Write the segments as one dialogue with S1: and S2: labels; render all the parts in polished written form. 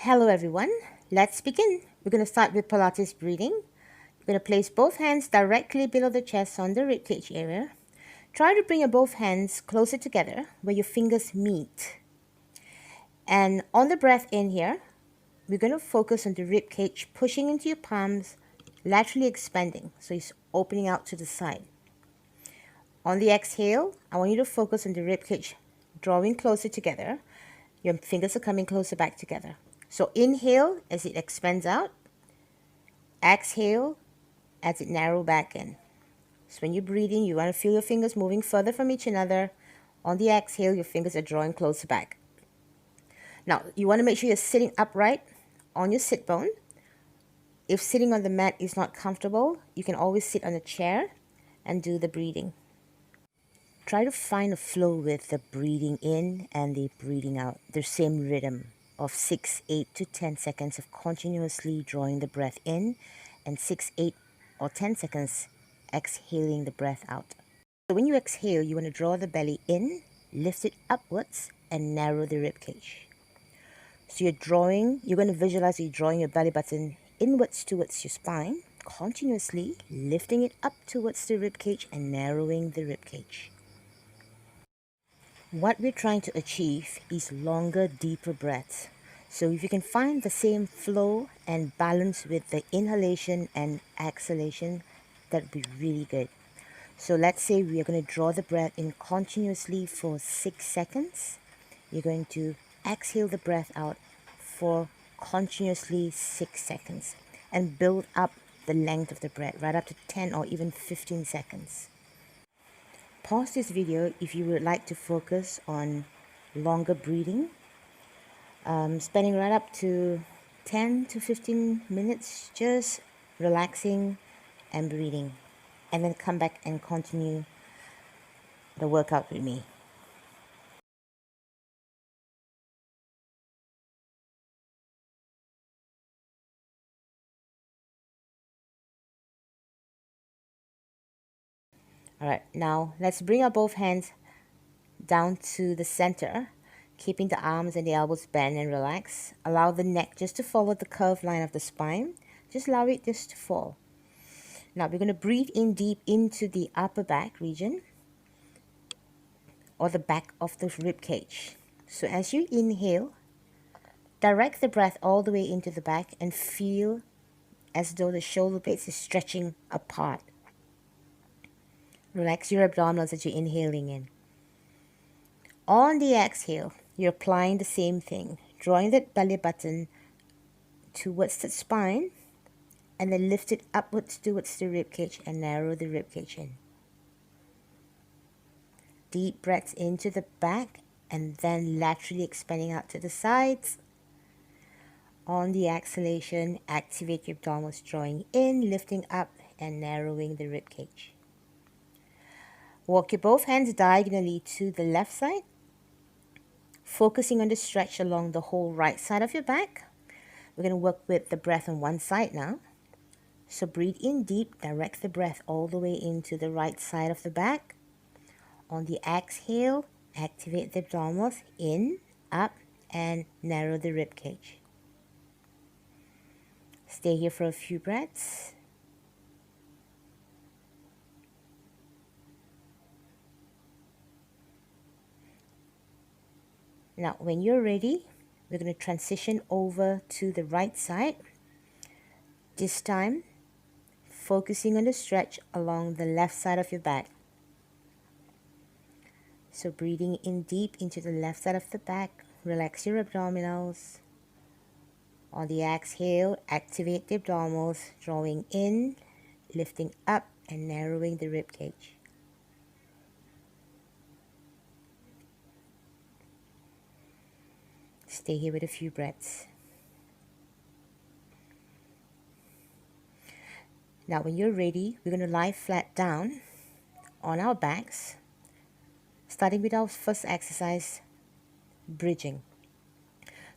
S1: Hello everyone, let's begin. We're going to start with Pilates breathing. You're going to place both hands directly below the chest on the ribcage area. Try to bring your both hands closer together where your fingers meet. And on the breath in here, we're going to focus on the ribcage pushing into your palms, laterally expanding, so it's opening out to the side. On the exhale, I want you to focus on the ribcage drawing closer together. Your fingers are coming closer back together. So inhale as it expands out. Exhale as it narrows back in. So when you're breathing, you want to feel your fingers moving further from each other. On the exhale, your fingers are drawing closer back. Now, you want to make sure you're sitting upright on your sit bone. If sitting on the mat is not comfortable, you can always sit on a chair and do the breathing. Try to find a flow with the breathing in and the breathing out, the same rhythm of 6, 8 to 10 seconds of continuously drawing the breath in and 6, 8 or 10 seconds exhaling the breath out. So when you exhale, you want to draw the belly in, lift it upwards and narrow the rib cage. So you're going to visualize you're drawing your belly button inwards towards your spine, continuously lifting it up towards the rib cage and narrowing the rib cage. What we're trying to achieve is longer, deeper breaths. So if you can find the same flow and balance with the inhalation and exhalation, that would be really good. So let's say we are going to draw the breath in continuously for 6 seconds. You're going to exhale the breath out for continuously 6 seconds and build up the length of the breath right up to 10 or even 15 seconds. Pause this video if you would like to focus on longer breathing, spending right up to 10 to 15 minutes just relaxing and breathing, and then come back and continue the workout with me. Alright, now let's bring our both hands down to the center, keeping the arms and the elbows bent and relaxed. Allow the neck just to follow the curved line of the spine. Just allow it just to fall. Now we're going to breathe in deep into the upper back region or the back of the rib cage. So as you inhale, direct the breath all the way into the back and feel as though the shoulder blades is stretching apart. Relax your abdominals as you're inhaling in. On the exhale, you're applying the same thing, drawing that belly button towards the spine and then lift it upwards towards the rib cage and narrow the rib cage in. Deep breaths into the back and then laterally expanding out to the sides. On the exhalation, activate your abdominals, drawing in, lifting up and narrowing the rib cage. Walk your both hands diagonally to the left side, focusing on the stretch along the whole right side of your back. We're going to work with the breath on one side now. So breathe in deep, direct the breath all the way into the right side of the back. On the exhale, activate the abdominals, in, up, and narrow the rib cage. Stay here for a few breaths. Now, when you're ready, we're going to transition over to the right side. This time, focusing on the stretch along the left side of your back. So breathing in deep into the left side of the back, relax your abdominals. On the exhale, activate the abdominals, drawing in, lifting up and narrowing the rib cage. Stay here with a few breaths. Now when you're ready, we're going to lie flat down on our backs, starting with our first exercise, bridging.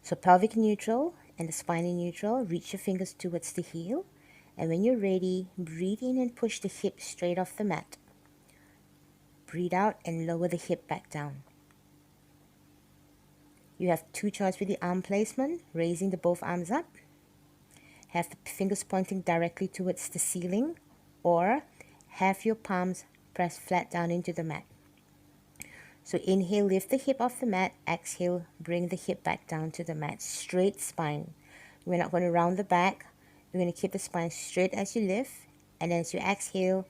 S1: So pelvic neutral and the spine in neutral. Reach your fingers towards the heel, and when you're ready, breathe in and push the hip straight off the mat. Breathe out and lower the hip back down. You have two choices with the arm placement, raising the both arms up, have the fingers pointing directly towards the ceiling, or have your palms pressed flat down into the mat. So inhale, lift the hip off the mat. Exhale, bring the hip back down to the mat. Straight spine. We're not going to round the back. We're going to keep the spine straight as you lift. And then as you exhale,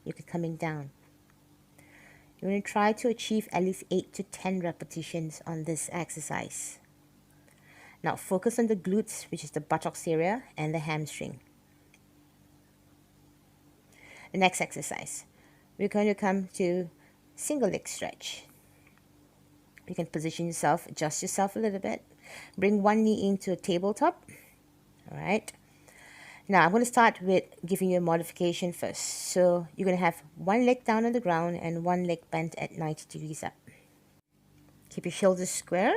S1: you're coming down. You're going to try to achieve at least 8 to 10 repetitions on this exercise. Now focus on the glutes, which is the buttocks area, and the hamstring. The next exercise, we're going to come to single leg stretch. You can position yourself, adjust yourself a little bit. Bring one knee into a tabletop. All right. Now I'm going to start with giving you a modification first. So you're going to have one leg down on the ground and one leg bent at 90 degrees up. Keep your shoulders square,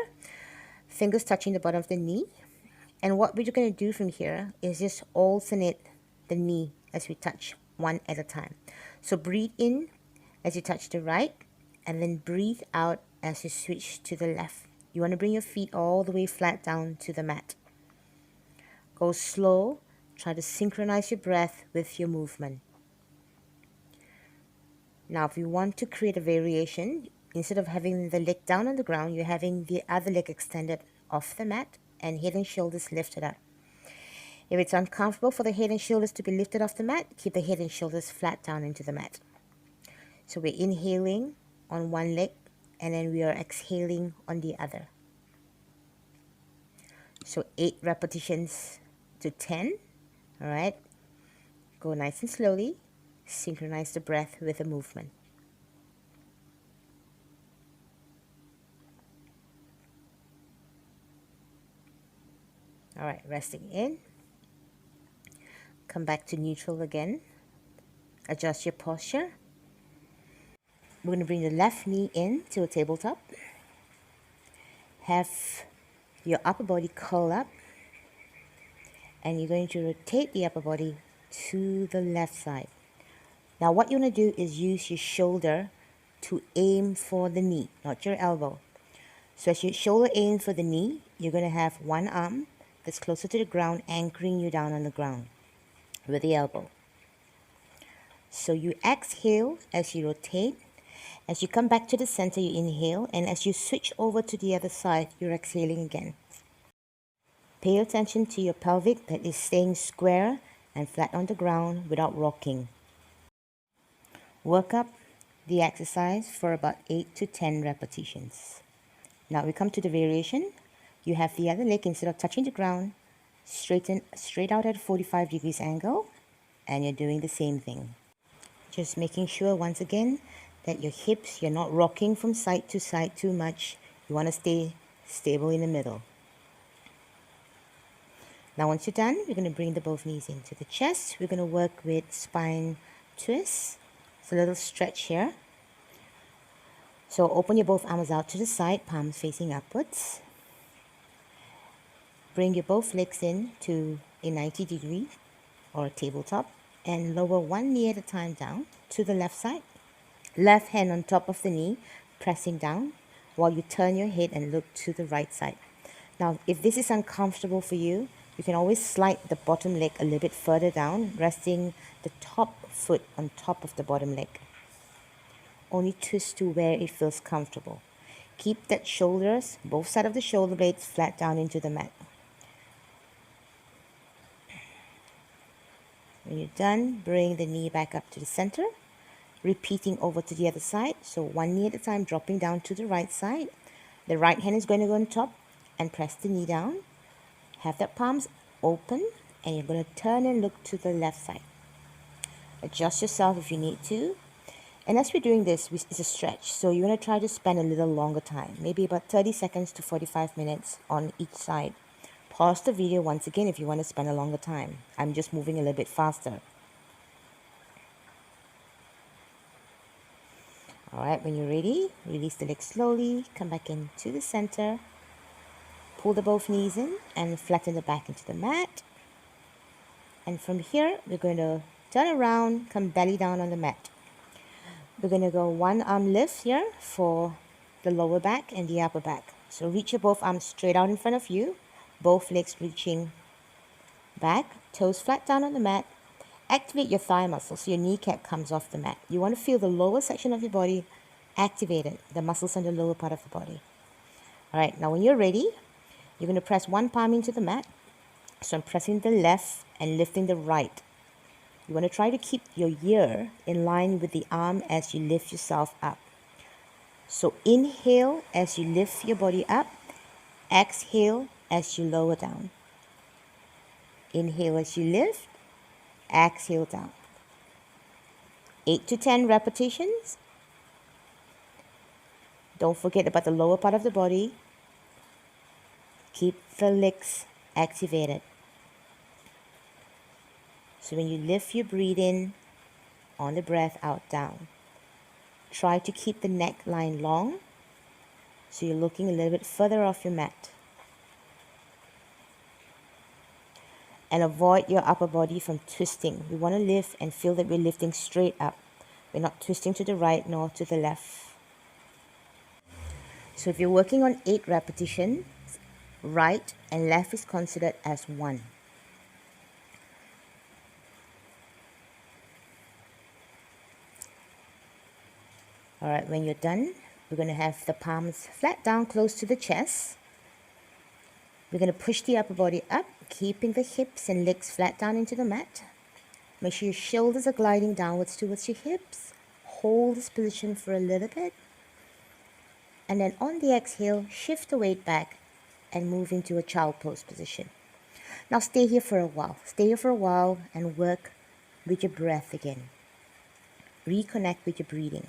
S1: fingers touching the bottom of the knee. And what we're going to do from here is just alternate the knee as we touch one at a time. So breathe in as you touch the right, and then breathe out as you switch to the left. You want to bring your feet all the way flat down to the mat. Go slow. Try to synchronize your breath with your movement. Now, if you want to create a variation, instead of having the leg down on the ground, you're having the other leg extended off the mat and head and shoulders lifted up. If it's uncomfortable for the head and shoulders to be lifted off the mat, keep the head and shoulders flat down into the mat. So we're inhaling on one leg, and then we are exhaling on the other. So 8 repetitions to 10. All right. Go nice and slowly. Synchronize the breath with the movement. All right, resting in. Come back to neutral again. Adjust your posture. We're going to bring the left knee in to a tabletop. Have your upper body curl up. And you're going to rotate the upper body to the left side. Now what you want to do is use your shoulder to aim for the knee, not your elbow. So as your shoulder aims for the knee, you're going to have one arm that's closer to the ground, anchoring you down on the ground with the elbow. So you exhale as you rotate. As you come back to the center, you inhale. And as you switch over to the other side, you're exhaling again. Pay attention to your pelvic that is staying square and flat on the ground without rocking. Work up the exercise for about 8 to 10 repetitions. Now we come to the variation. You have the other leg, instead of touching the ground, straight out at a 45 degrees angle, and you're doing the same thing. Just making sure once again that your hips, you're not rocking from side to side too much. You want to stay stable in the middle. Now once you're done, we're going to bring the both knees into the chest. We're going to work with spine twists. It's a little stretch here. So open your both arms out to the side, palms facing upwards. Bring your both legs in to a 90 degree or tabletop and lower one knee at a time down to the left side. Left hand on top of the knee, pressing down while you turn your head and look to the right side. Now, if this is uncomfortable for you, you can always slide the bottom leg a little bit further down, resting the top foot on top of the bottom leg. Only twist to where it feels comfortable. Keep that shoulders, both sides of the shoulder blades, flat down into the mat. When you're done, bring the knee back up to the center, repeating over to the other side. So one knee at a time, dropping down to the right side. The right hand is going to go on top and press the knee down. Have the palms open, and you're going to turn and look to the left side. Adjust yourself if you need to. And as we're doing this, it's a stretch. So you're going to try to spend a little longer time, maybe about 30 seconds to 45 minutes on each side. Pause the video once again if you want to spend a longer time. I'm just moving a little bit faster. Alright, when you're ready, release the legs slowly, come back into the center. Pull the both knees in and flatten the back into the mat. And from here, we're going to turn around, come belly down on the mat. We're going to go one arm lift here for the lower back and the upper back. So reach your both arms straight out in front of you, both legs reaching back, toes flat down on the mat. Activate your thigh muscles so your kneecap comes off the mat. You want to feel the lower section of your body activated, the muscles on the lower part of the body. All right, now when you're ready, you're going to press one palm into the mat. So I'm pressing the left and lifting the right. You want to try to keep your ear in line with the arm as you lift yourself up. So inhale as you lift your body up. Exhale as you lower down. Inhale as you lift. Exhale down. 8 to 10 repetitions. Don't forget about the lower part of the body. Keep the legs activated. So when you lift your breathe in, on the breath out, down. Try to keep the neckline long so you're looking a little bit further off your mat. And avoid your upper body from twisting. We want to lift and feel that we're lifting straight up. We're not twisting to the right nor to the left. So if you're working on 8 repetitions, right and left is considered as 1. Alright, when you're done, we're going to have the palms flat down close to the chest. We're going to push the upper body up, keeping the hips and legs flat down into the mat. Make sure your shoulders are gliding downwards towards your hips. Hold this position for a little bit. And then on the exhale, shift the weight back and move into a child pose position. Now stay here for a while. Stay here for a while and work with your breath again. Reconnect with your breathing.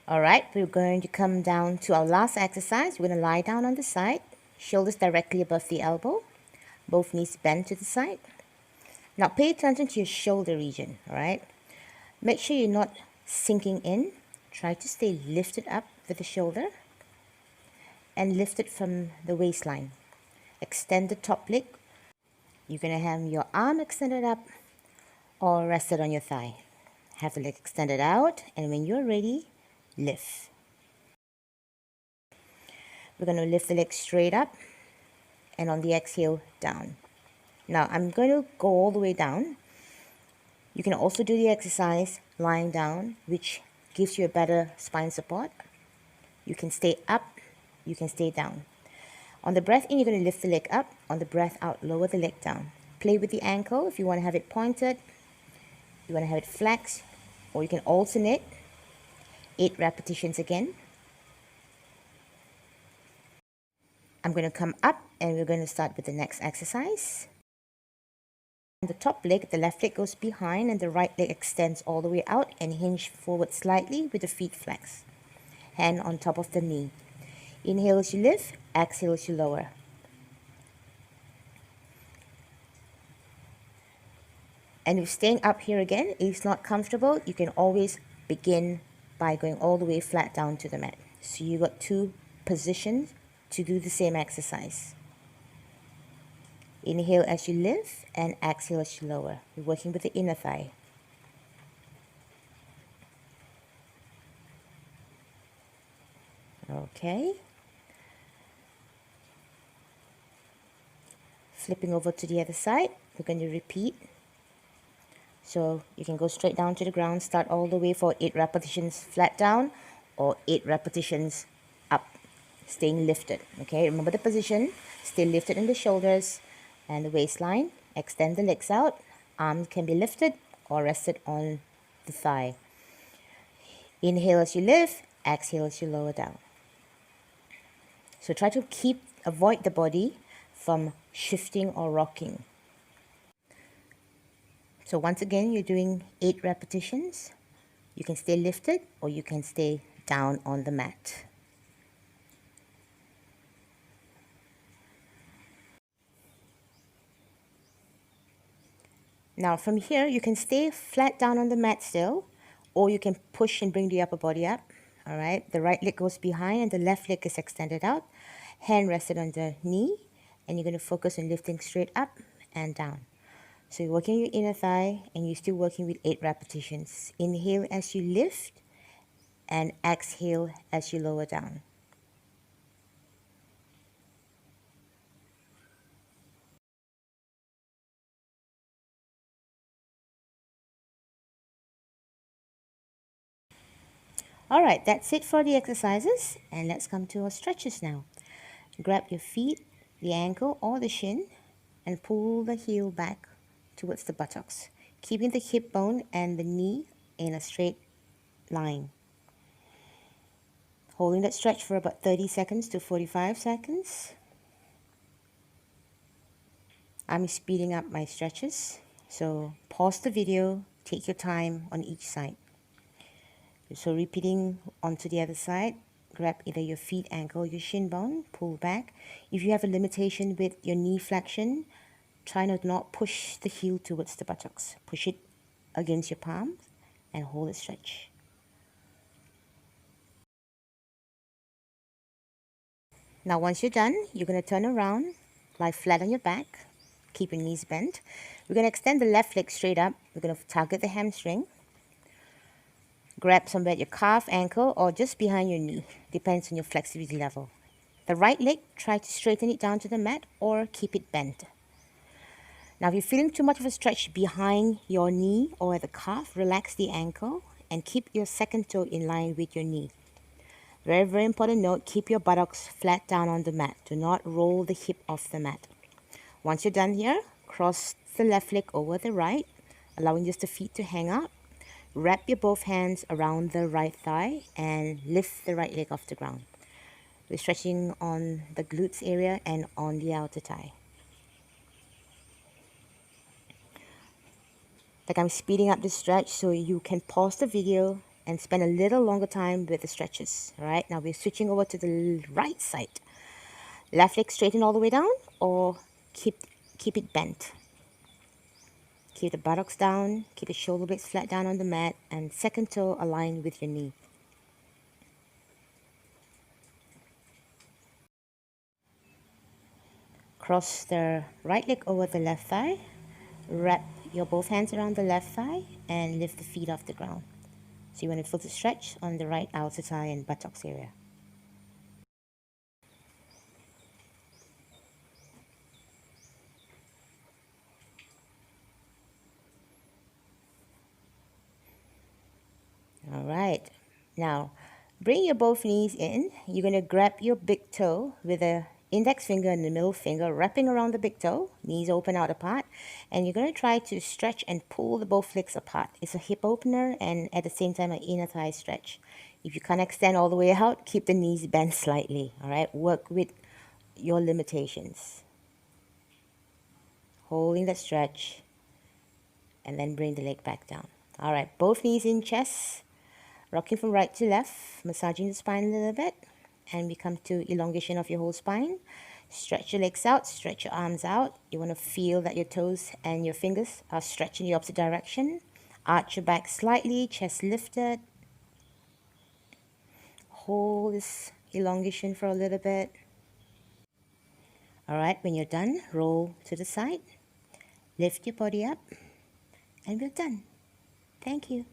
S1: Alright, we're going to come down to our last exercise. We're going to lie down on the side, shoulders directly above the elbow, both knees bent to the side. Now pay attention to your shoulder region, alright? Make sure you're not sinking in. Try to stay lifted up with the shoulder and lift it from the waistline. Extend the top leg. You're going to have your arm extended up or rested on your thigh. Have the leg extended out, and when you're ready, lift. We're going to lift the leg straight up and on the exhale down. Now I'm going to go all the way down. You can also do the exercise lying down, which gives you a better spine support. You can stay up, you can stay down. On the breath in, you're going to lift the leg up. On the breath out, lower the leg down. Play with the ankle if you want to have it pointed, you want to have it flexed, or you can alternate. 8 repetitions again. I'm going to come up and we're going to start with the next exercise. The top leg, the left leg goes behind and the right leg extends all the way out and hinge forward slightly with the feet flexed. Hand on top of the knee. Inhale as you lift, exhale as you lower. And if staying up here again is not comfortable, you can always begin by going all the way flat down to the mat. So you got 2 positions to do the same exercise. Inhale as you lift and exhale as you lower. We're working with the inner thigh. Okay. Flipping over to the other side, we're going to repeat. So you can go straight down to the ground, start all the way for 8 repetitions flat down or 8 repetitions up, staying lifted. Okay, remember the position, stay lifted in the shoulders and the waistline. Extend the legs out, arms can be lifted or rested on the thigh. Inhale as you lift, exhale as you lower down. So try to avoid the body from shifting or rocking. So once again, you're doing 8 repetitions. You can stay lifted or you can stay down on the mat. Now from here, you can stay flat down on the mat still, or you can push and bring the upper body up. All right, the right leg goes behind and the left leg is extended out. Hand rested on the knee, and you're going to focus on lifting straight up and down. So you're working your inner thigh and you're still working with 8 repetitions. Inhale as you lift, and exhale as you lower down. All right, that's it for the exercises, and let's come to our stretches now. Grab your feet, the ankle or the shin, and pull the heel back towards the buttocks, keeping the hip bone and the knee in a straight line. Holding that stretch for about 30 seconds to 45 seconds. I'm speeding up my stretches, so pause the video, take your time on each side. So repeating onto the other side, grab either your feet, ankle, your shin bone, pull back. If you have a limitation with your knee flexion, try to not push the heel towards the buttocks. Push it against your palms and hold it stretch. Now once you're done, you're going to turn around, lie flat on your back, keep your knees bent. We're going to extend the left leg straight up. We're going to target the hamstring. Grab somewhere at your calf, ankle, or just behind your knee. Depends on your flexibility level. The right leg, try to straighten it down to the mat or keep it bent. Now if you're feeling too much of a stretch behind your knee or at the calf, relax the ankle and keep your second toe in line with your knee. Very, very important note, keep your buttocks flat down on the mat. Do not roll the hip off the mat. Once you're done here, cross the left leg over the right, allowing just the feet to hang out. Wrap your both hands around the right thigh and lift the right leg off the ground. We're stretching on the glutes area and on the outer thigh. Like I'm speeding up the stretch so you can pause the video and spend a little longer time with the stretches. All right, now we're switching over to the right side. Left leg straighten all the way down or keep it bent. Keep the buttocks down, keep the shoulder blades flat down on the mat, and second toe aligned with your knee. Cross the right leg over the left thigh. Wrap your both hands around the left thigh and lift the feet off the ground. So you want to feel the stretch on the right outer thigh and buttocks area. All right. Now, bring your both knees in. You're going to grab your big toe with the index finger and the middle finger, wrapping around the big toe, knees open out apart, and you're going to try to stretch and pull the both legs apart. It's a hip opener and at the same time an inner thigh stretch. If you can't extend all the way out, keep the knees bent slightly. All right, work with your limitations. Holding that stretch and then bring the leg back down. All right, both knees in chest. Rocking from right to left, massaging the spine a little bit, and we come to elongation of your whole spine. Stretch your legs out, stretch your arms out. You want to feel that your toes and your fingers are stretching in the opposite direction. Arch your back slightly, chest lifted. Hold this elongation for a little bit. All right, when you're done, roll to the side. Lift your body up, and we're done. Thank you.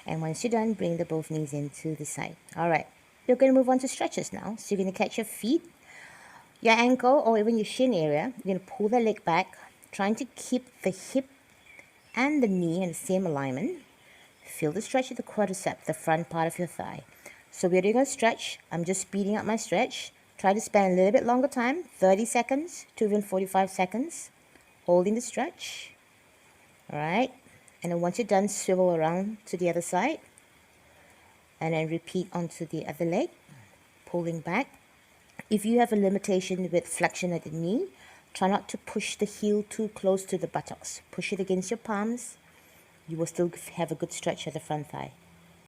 S1: And once you're done, bring the both knees into the side. All right, we're going to move on to stretches now. So you're going to catch your feet Your ankle or even your shin area, you're going to pull the leg back, trying to keep the hip and the knee in the same alignment. Feel the stretch of the quadricep, the front part of your thigh. So we're doing a stretch. I'm just speeding up my stretch. Try to spend a little bit longer time, 30 seconds to even 45 seconds, holding the stretch. All right. And then once you're done, swivel around to the other side. And then repeat onto the other leg, pulling back. If you have a limitation with flexion at the knee, try not to push the heel too close to the buttocks. Push it against your palms. You will still have a good stretch at the front thigh.